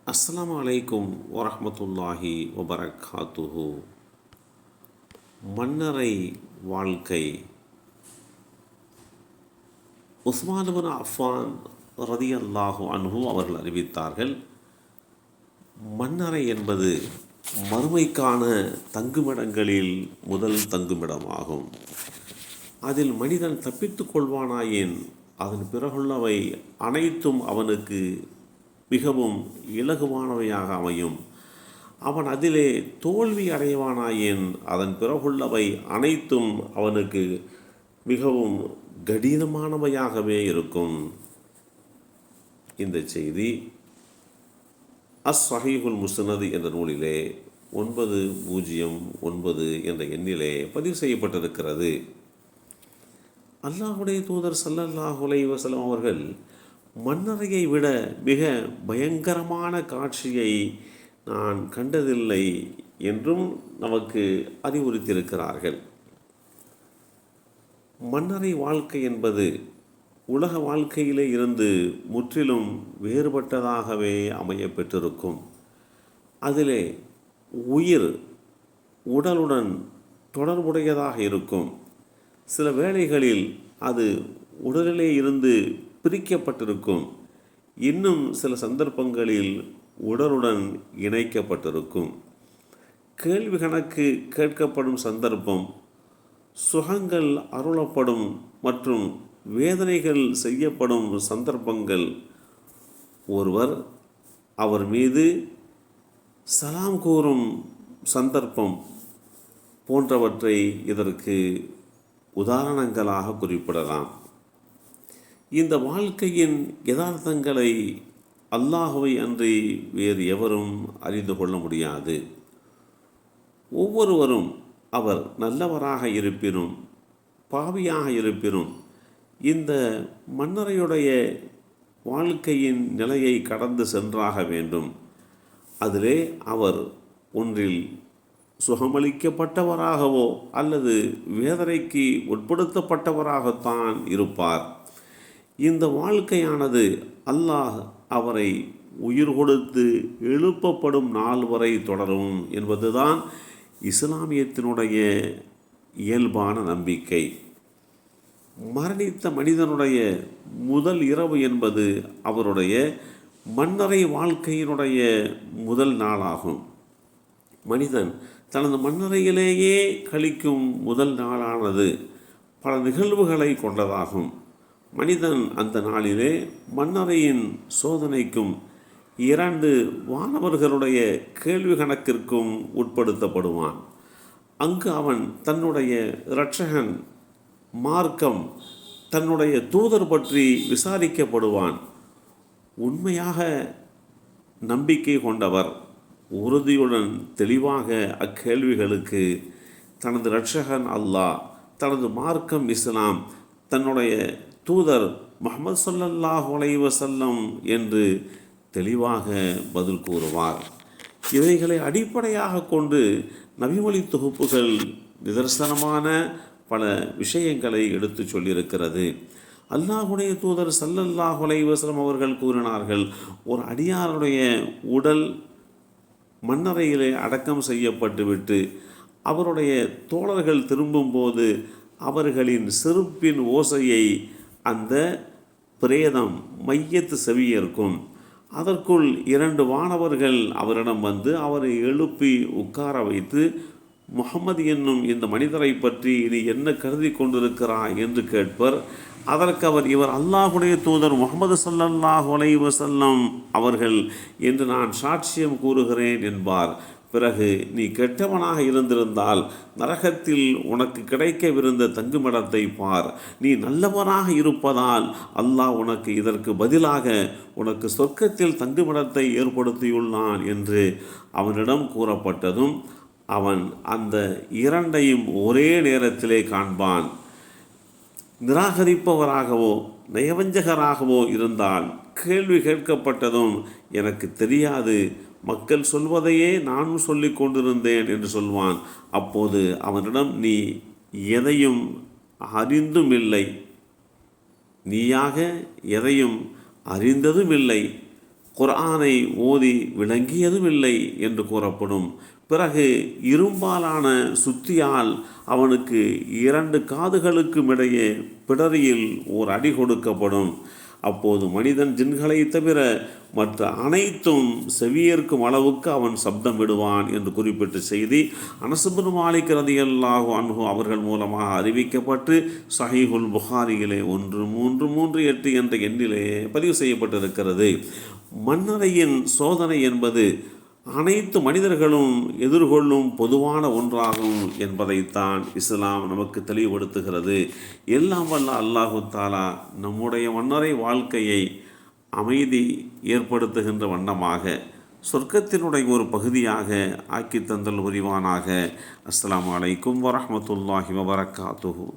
அஸ்ஸலாமு அலைக்கும் வரஹ்மத்துல்லாஹி வபரகாத்துஹு. மன்னரை வாழ்க்கை. உஸ்மான் இப்னு அஃபான் ரதியல்லாஹு அன்ஹு அவர்கள் அறிவித்தார்கள், மன்னரை என்பது மறுமைக்கான தங்குமிடங்களில் முதல் தங்குமிடமாகும். அதில் மனிதன் தப்பித்துக் கொள்வானாயின் அதன் பிறகுள்ளவை அனைத்தும் அவனுக்கு மிகவும் இலகுவானவையாக அமையும். அவன் அதிலே தோல்வி அடைவானாயின் அதன் பிறகுள்ளவை அனைத்தும் அவனுக்கு மிகவும் கடினமானவையாகவே இருக்கும். இந்த செய்தி ஸஹீஹுல் முஸ்னத் என்ற நூலிலே 909 என்ற எண்ணிலே பதிவு செய்யப்பட்டிருக்கிறது. அல்லாஹுடைய தூதர் ஸல்லல்லாஹு அலைஹி வஸல்லம் அவர்கள் மன்னரையை விட மிக பயங்கரமான காட்சியை நான் கண்டதில்லை என்றும் நமக்கு அறிவுறுத்தியிருக்கிறார்கள். மன்னரை வாழ்க்கை என்பது உலக வாழ்க்கையிலே இருந்து முற்றிலும் வேறுபட்டதாகவே அமைய பெற்றிருக்கும். அதிலே உயிர் உடலுடன் தொடர்புடையதாக இருக்கும். சில வேளைகளில் அது உடலிலே இருந்து பிரிக்கப்பட்டிருக்கும். இன்னும் சில சந்தர்ப்பங்களில் உடலுடன் இணைக்கப்பட்டிருக்கும். கேள்வி கணக்கு கேட்கப்படும் சந்தர்ப்பம், சுகங்கள் அருளப்படும் மற்றும் வேதனைகள் செய்யப்படும் சந்தர்ப்பங்கள், ஒருவர் அவர் மீது சலாம் கூறும் சந்தர்ப்பம் போன்றவற்றை இதற்கு உதாரணங்களாக குறிப்பிடலாம். இந்த வாழ்க்கையின் யதார்த்தங்களை அல்லாஹுவை அன்றி வேறு எவரும் அறிந்து கொள்ள முடியாது. ஒவ்வொருவரும் அவர் நல்லவராக இருப்பினும் பாவியாக இருப்பினும் இந்த மன்னரையுடைய வாழ்க்கையின் நிலையை கடந்து சென்றாக வேண்டும். அதிலே அவர் ஒன்றில் சுகமளிக்கப்பட்டவராகவோ அல்லது வேதனைக்கு உட்படுத்தப்பட்டவராகத்தான் இருப்பார். இந்த வாழ்க்கையானது அல்லாஹ் அவரை உயிர் கொடுத்து எழுப்பப்படும் நாள் வரை தொடரும் என்பதுதான் இஸ்லாமியத்தினுடைய இயல்பான நம்பிக்கை. மரணித்த மனிதனுடைய முதல் இரவு என்பது அவருடைய மன்னரை வாழ்க்கையினுடைய முதல் நாளாகும். மனிதன் தனது மன்னரையிலேயே கழிக்கும் முதல் நாளானது பல நிகழ்வுகளை கொண்டதாகும். மனிதன் அந்த நாளிலே மன்னரையின் சோதனைக்கும் 2 வானவர்களுடைய கேள்வி கணக்கிற்கும் உட்படுத்தப்படுவான். அங்கு அவன் தன்னுடைய இரட்சகன், மார்க்கம், தன்னுடைய தூதர் பற்றி விசாரிக்கப்படுவான். உண்மையாக நம்பிக்கை கொண்டவர் உறுதியுடன் தெளிவாக அக்கேள்விகளுக்கு தனது இரட்சகன் அல்லாஹ், தனது மார்க்கம் இஸ்லாம், தன்னுடைய தூதர் முஹம்மது ஸல்லல்லாஹு அலைஹி வஸல்லம் என்று தெளிவாக பதில் கூறுவார். இவைகளை அடிப்படையாக கொண்டு நபிமொழி தொகுப்புகள் நிதர்சனமான பல விஷயங்களை எடுத்து சொல்லியிருக்கிறது. அல்லாஹுடைய தூதர் ஸல்லல்லாஹு அலைஹி வஸல்லம் அவர்கள் கூறினார்கள், ஒரு அடியாருடைய உடல் மண்ணறையிலே அடக்கம் செய்யப்பட்டுவிட்டு அவருடைய தோழர்கள் திரும்பும்போது அவர்களின் செருப்பின் ஓசையை அந்த பிரேதம் மையத்து செவியேற்கும். அதற்குள் 2 வானவர்கள் அவரிடம் வந்து அவரை எழுப்பி உட்கார வைத்து, முஹம்மது என்னும் இந்த மனிதரை பற்றி நீ என்ன கருதி கொண்டிருக்கிறாய் என்று கேட்பர். அதற்கு அவர், இவர் அல்லாஹுடைய தூதர் முஹம்மது ஸல்லல்லாஹு அலைஹி வஸல்லம் அவர்கள் என்று நான் சாட்சியம் கூறுகிறேன் என்பார். பிறகு, நீ கெட்டவனாக இருந்திருந்தால் நரகத்தில் உனக்கு கிடைக்கவிருந்த தங்குமிடத்தை பார். நீ நல்லவனாக இருப்பதால் அல்லாஹ் உனக்கு இதற்கு பதிலாக உனக்கு சொர்க்கத்தில் தங்குமிடத்தை ஏற்படுத்தியுள்ளான் என்று அவனிடம் கூறப்பட்டதும் அவன் அந்த 2ஐயும் ஒரே நேரத்திலே காண்பான். நிராகரிப்பவராகவோ நயவஞ்சகராகவோ இருந்தால் கேள்வி கேட்கப்பட்டதும் எனக்கு தெரியாது, மக்கள் சொல்வதையே நானும் சொல்லிக் கொண்டிருந்தேன் என்று சொல்வான். அப்போது அவனிடம், நீ எதையும் அறிந்தும் இல்லை, நீயாக எதையும் அறிந்ததும் இல்லை, குர்ஆனை ஓதி விளங்கியதும் இல்லை என்று கூறப்படும். பிறகு இரும்பாலான சுத்தியால் அவனுக்கு 2 காதுகளுக்கும் இடையே பிடரியில் ஓர் அடி கொடுக்கப்படும். அப்போது மனிதன் ஜின்களை தவிர மற்ற அனைத்தும் செவியேற்கும் அளவுக்கு அவன் சப்தம் விடுவான் என்று குறிப்பிட்ட செய்தி அனஸ் இப்னு மாலிக் ரலியல்லாஹு அன்ஹு அவர்கள் மூலமாக அறிவிக்கப்பட்டு ஸஹீஹுல் புகாரியிலே 1338 என்ற எண்ணிலே பதிவு செய்யப்பட்டிருக்கிறது. மண்ணறையின் சோதனை என்பது அனைத்து மனிதர்களும் எதிர்கொள்ளும் பொதுவான ஒன்றாகும் என்பதைத்தான் இஸ்லாம் நமக்கு தெளிவுபடுத்துகிறது. எல்லாம் வல்ல அல்லாஹு தாலா நம்முடைய மன்னரை வாழ்க்கையை அமைதி ஏற்படுத்துகின்ற வண்ணமாக சொர்க்கத்தினுடைய ஒரு பகுதியாக ஆக்கி தந்தல் புரிவானாக. அஸ்ஸலாமு அலைக்கும் வரஹ்மத்துல்லாஹி வபரகாத்துஹு.